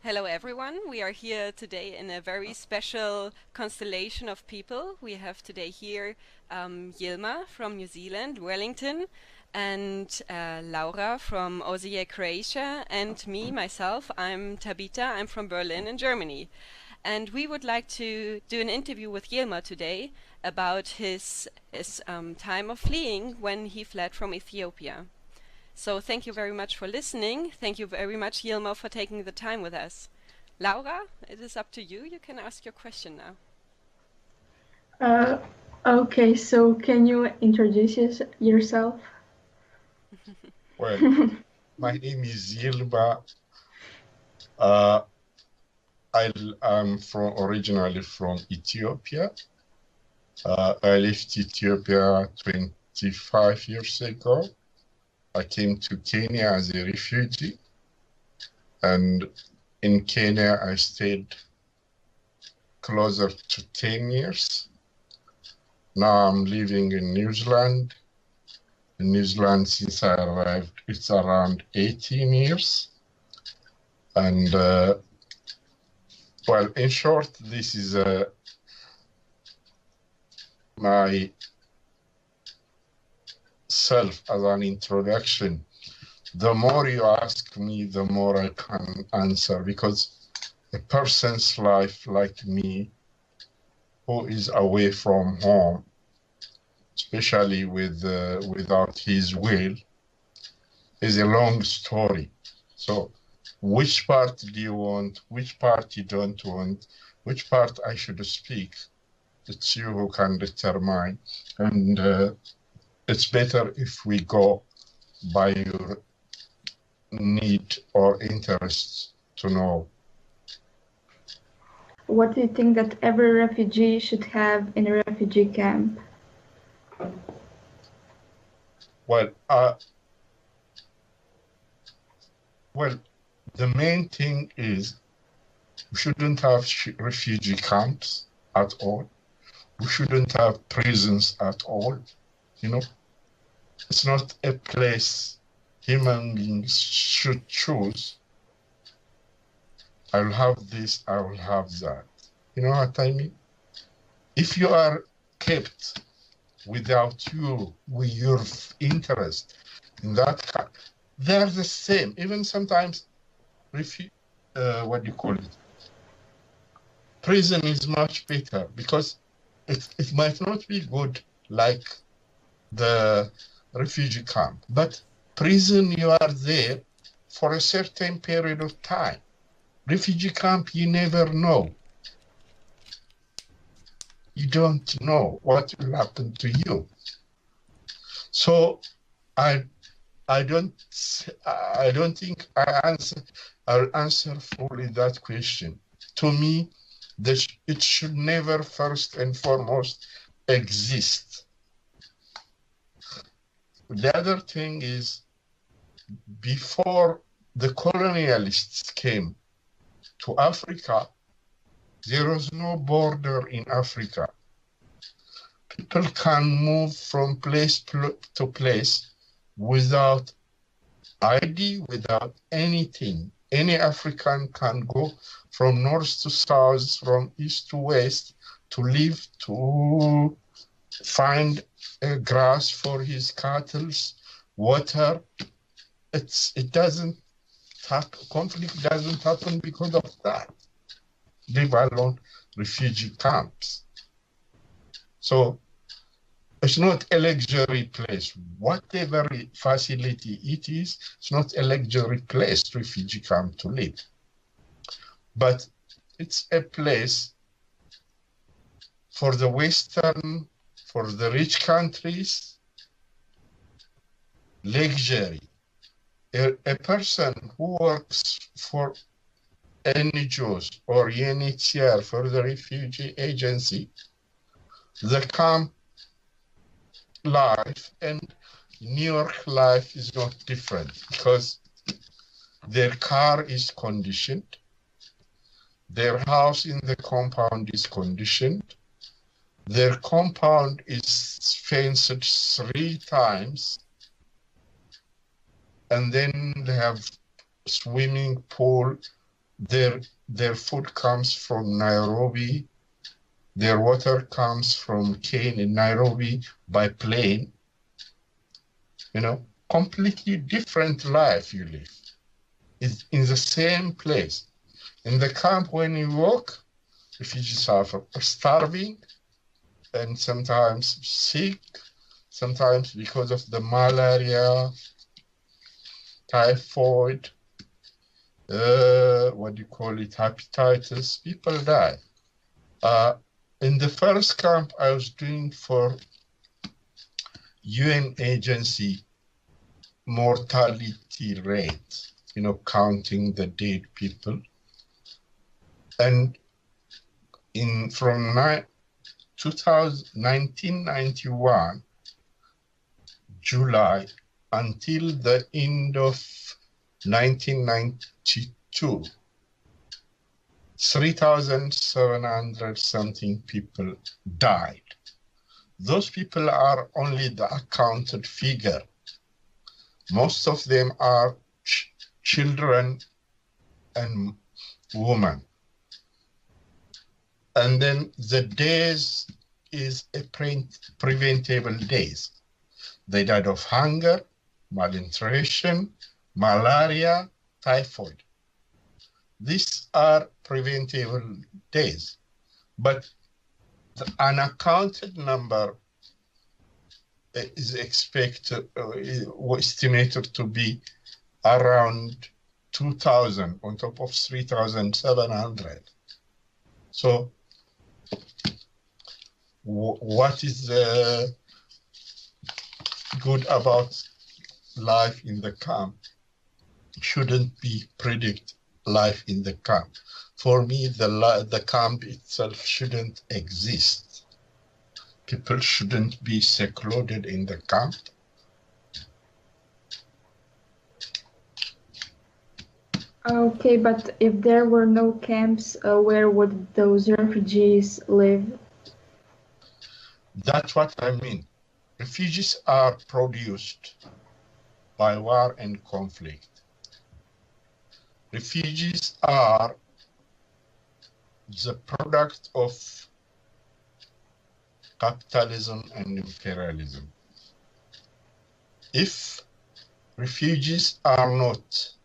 Hello everyone, we are here today in a very special constellation of people. We have today here Yilma from New Zealand, Wellington, and Laura from Osijek, Croatia, and me, myself, I'm Tabitha, I'm from Berlin in Germany. And we would like to do an interview with Yilma today about his time of fleeing when he fled from Ethiopia. So thank you very much for listening. Thank you very much, Yilma, for taking the time with us. Laura, it is up to you. You can ask your question now. Okay, so can you introduce yourself? Well, my name is Yilma. I'm originally from Ethiopia. I left Ethiopia 25 years ago. I came to Kenya as a refugee. And in Kenya, I stayed closer to 10 years. Now I'm living in New Zealand. In New Zealand, since I arrived, it's around 18 years. And well, in short, this is my self as an introduction. The more you ask me, the more I can answer, because a person's life like me, who is away from home, especially without his will, is a long story. So which part do you want, which part you don't want, which part I should speak? It's you who can determine. And it's better if we go by your need or interest to know. What do you think that every refugee should have in a refugee camp? Well, the main thing is we shouldn't have refugee camps at all. We shouldn't have prisons at all. You know, it's not a place human beings should choose. I will have this, I will have that. You know what I mean? If you are kept without you, with your interest in that camp, they're the same. Even sometimes, what do you call it? Prison is much better because it might not be good like the refugee camp, but prison, you are there for a certain period of time. Refugee camp, you never know. You don't know what will happen to you. So I don't think I'll answer fully that question. To me, it should never first and foremost exist. The other thing is, before the colonialists came to Africa, there was no border in Africa. People can move from place to place without ID, without anything. Any African can go from north to south, from east to west, to live, to find grass for his cattle, water. Conflict doesn't happen because of that, leave alone refugee camps. So it's not a luxury place. Whatever facility it is, it's not a luxury place, refugee camp, to live. But it's a place for the Western, for the rich countries, luxury. A person who works for NGOs or UNHCR, for the refugee agency, the camp life and New York life is not different, because their car is conditioned, their house in the compound is conditioned, their compound is fenced 3 times, and then they have swimming pool, their food comes from Nairobi, their water comes from Kenya in Nairobi by plane. Completely different life you live. Is in the same place. In the camp, when you walk, refugees are starving and sometimes sick, sometimes because of the malaria, typhoid, hepatitis, people die. In the first camp I was doing for UN agency mortality rate, counting the dead people. And from 1991, July, until the end of 1992, 3,700 something people died. Those people are only the accounted figure. Most of them are children and women. And then the days is a preventable days. They died of hunger, malnutrition, malaria, typhoid. These are preventable days. But the unaccounted number is estimated to be around 2,000 on top of 3,700. So what is good about life in the camp shouldn't be predict life in the camp. For me, the camp itself shouldn't exist. People shouldn't be secluded in the camp. Okay, but if there were no camps, where would those refugees live? That's what I mean. Refugees are produced by war and conflict. Refugees are the product of capitalism and imperialism. If refugees are not,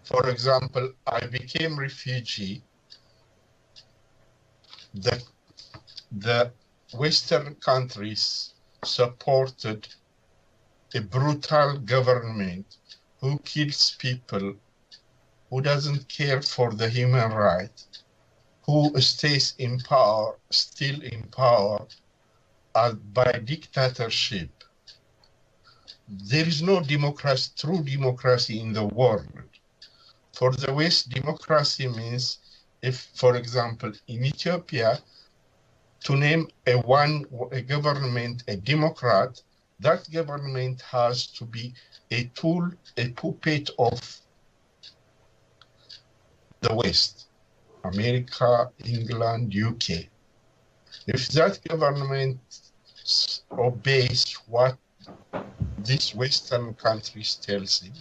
for example, I became refugee, the Western countries supported a brutal government who kills people, who doesn't care for the human rights, who stays in power, still in power, by dictatorship. There is no democracy, true democracy in the world. For the West, democracy means if, for example, in Ethiopia, to name a government a democrat, that government has to be a tool, a puppet of the West, America, England, UK. If that government obeys what these Western countries tells him,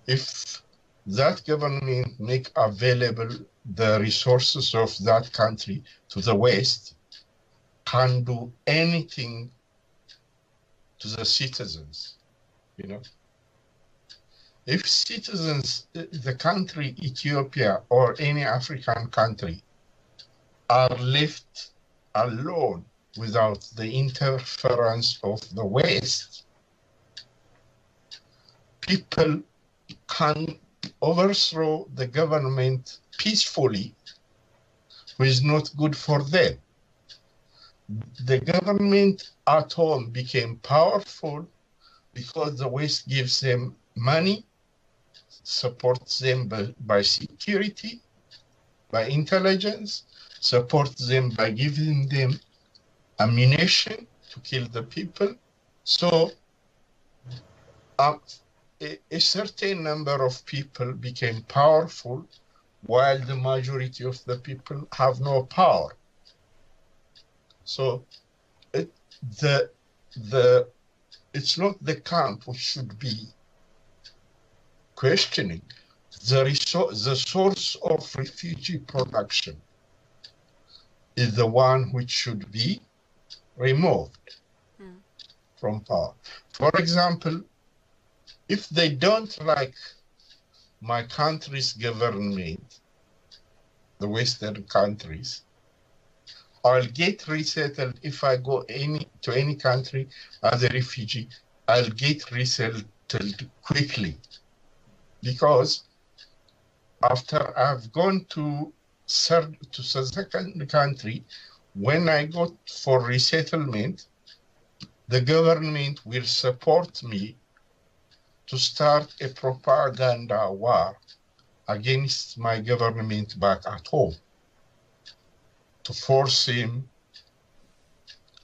if that government make available the resources of that country to the West, can do anything to the citizens, If citizens, the country Ethiopia or any African country are left alone without the interference of the West, people can overthrow the government peacefully, which is not good for them. The government at home became powerful because the West gives them money, supports them by security, by intelligence, supports them by giving them ammunition to kill the people. So a certain number of people became powerful while the majority of the people have no power. So it's not the camp which should be questioning. the source of refugee production is the one which should be removed from power. For example, if they don't like my country's government, the Western countries, I'll get resettled. If I go to any country as a refugee, I'll get resettled quickly, because after I've gone to the second country, when I go for resettlement, the government will support me to start a propaganda war against my government back at home, to force him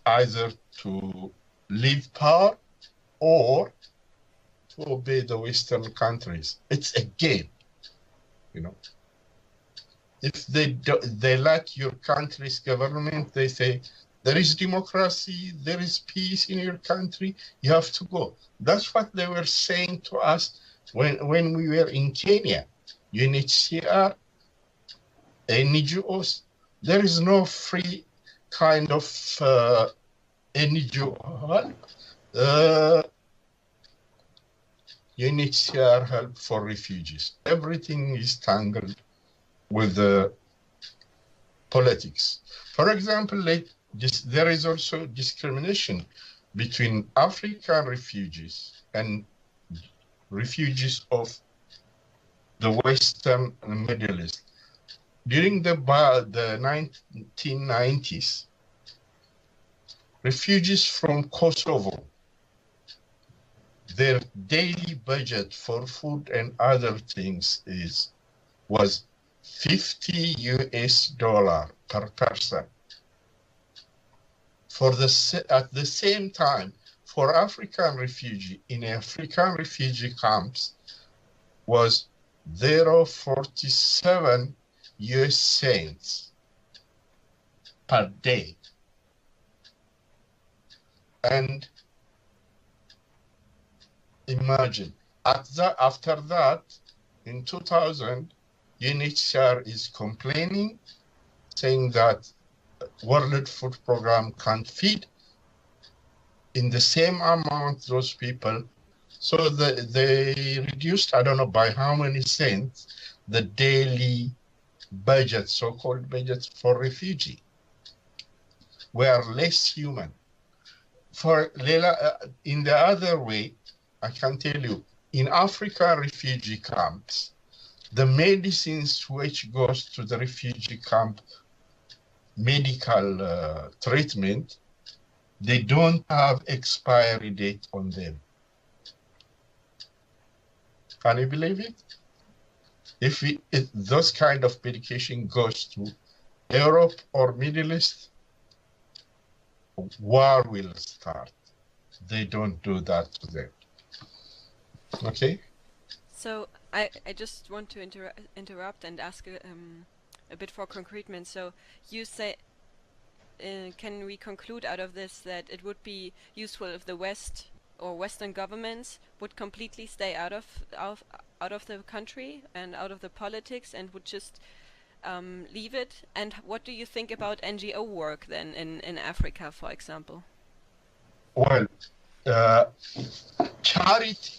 either to leave power or to obey the Western countries. It's a game, you know. If they like your country's government, they say, there is democracy, there is peace in your country, you have to go. That's what they were saying to us when we were in Kenya. UNHCR, NGOs, there is no free kind of NGO UNHCR help for refugees. Everything is tangled with the politics. For example, there is also discrimination between African refugees and refugees of the Western and Middle East. During the 1990s, refugees from Kosovo, their daily budget for food and other things was $50 per person. At the same time, for African refugee in African refugee camps was 0.47 US cents per day. And imagine, after that, in 2000, UNHCR is complaining, saying that World Food Program can't feed in the same amount those people. So they reduced, I don't know by how many cents, the daily budget, so-called budget for refugee. We are less human. For in the other way, I can tell you, in African refugee camps, the medicines which goes to the refugee camp medical treatment, they don't have expiry date on them. Can you believe it? If those kind of medication goes to Europe or Middle East, war will start. They don't do that to them. Okay? So I just want to interrupt and ask a bit for concretement. So you say, can we conclude out of this that it would be useful if the West or Western governments would completely stay out of the country and out of the politics and would just leave it? And what do you think about NGO work then in Africa, for example? Well, charity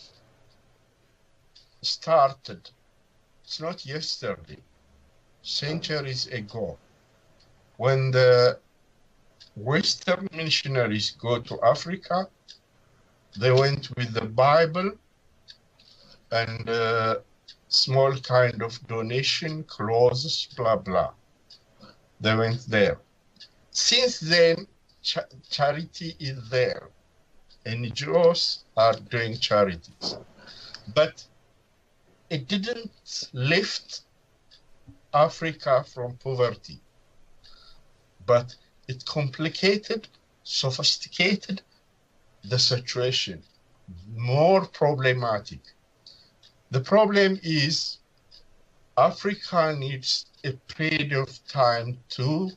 started, it's not yesterday, centuries ago, when the Western missionaries go to Africa. They went with the Bible and small kind of donation, clothes, blah, blah. They went there. Since then, charity is there. NGOs are doing charities. But it didn't lift Africa from poverty. But it complicated, sophisticated the situation, more problematic. The problem is Africa needs a period of time to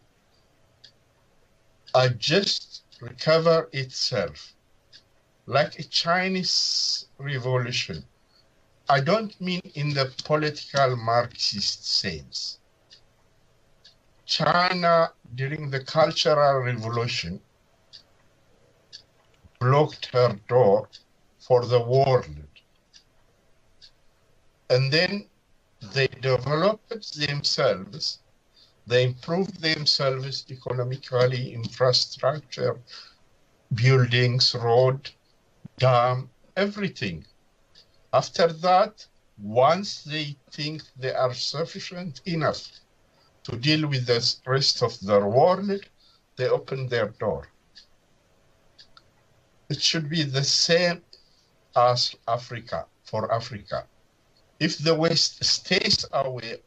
adjust, recover itself. Like a Chinese revolution, I don't mean in the political Marxist sense. China, during the Cultural Revolution, blocked her door for the world. And then they developed themselves, they improved themselves economically, infrastructure, buildings, road, dam, everything. After that, once they think they are sufficient enough to deal with the rest of the world, they open their door. It should be the same as Africa, for Africa. If the West stays away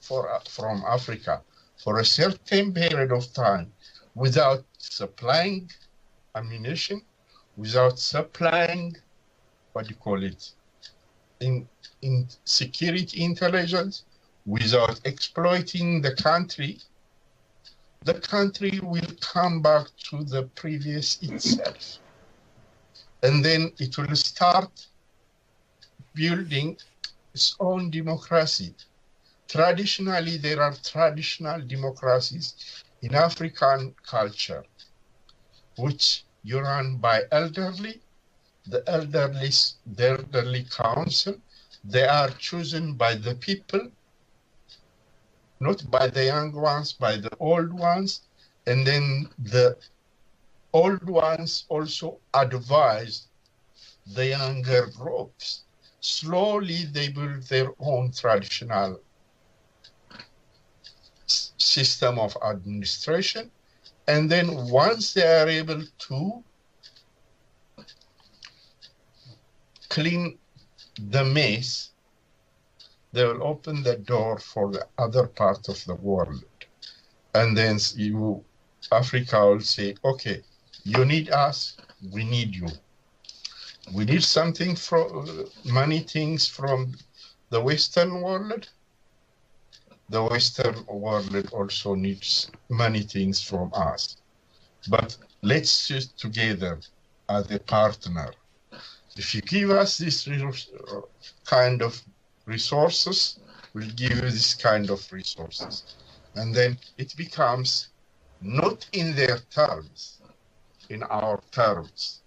from Africa for a certain period of time without supplying ammunition, without supplying, what do you call it, in security intelligence, without exploiting the country will come back to the previous itself. And then it will start building its own democracy. Traditionally, there are traditional democracies in African culture, which you run by elderly, the elderly council. They are chosen by the people, not by the young ones, by the old ones. And then the old ones also advise the younger groups. Slowly, they build their own traditional system of administration. And then once they are able to clean the mess, they will open the door for the other part of the world. And then Africa will say, okay, you need us, we need you. We need something from many things from the Western world. The Western world also needs many things from us. But let's choose together as a partner. If you give us this kind of resources, we'll give you this kind of resources. And then it becomes not in their terms, in our terms.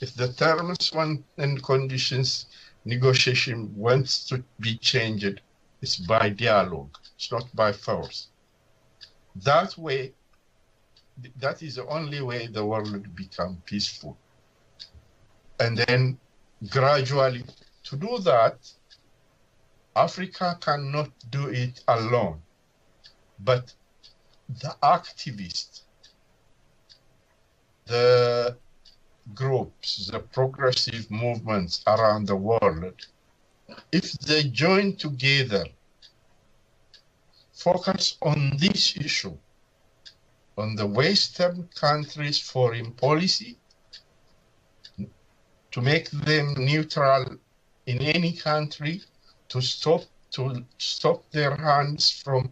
If the terms and conditions negotiation wants to be changed, it's by dialogue, it's not by force. That way, that is the only way the world will become peaceful. And then gradually, to do that, Africa cannot do it alone. But the activists, the groups, the progressive movements around the world, if they join together, focus on this issue, on the Western countries' foreign policy, to make them neutral in any country, to stop their hands from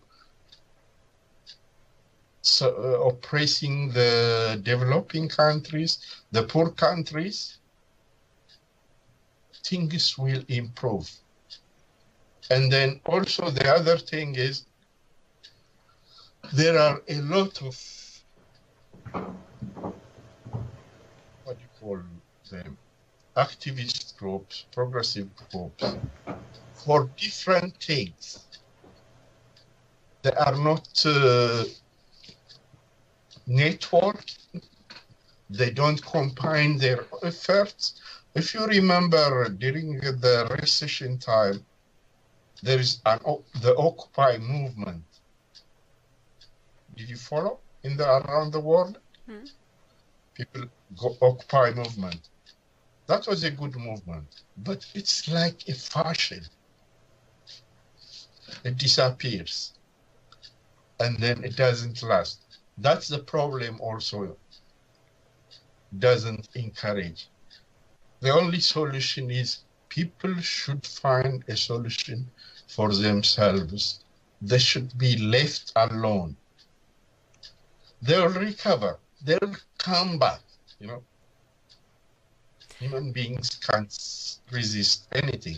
oppressing the developing countries, the poor countries, things will improve. And then also the other thing is, there are a lot of, what do you call them, activist groups, progressive groups, for different things. They are not networked. They don't combine their efforts. If you remember, during the recession time, there is the Occupy movement. Did you follow around the world? Hmm. People go Occupy movement. That was a good movement, but it's like a fashion. It disappears, and then it doesn't last. That's the problem also. Doesn't encourage. The only solution is people should find a solution for themselves. They should be left alone. They'll recover. They'll come back, you know. Human beings can't resist anything.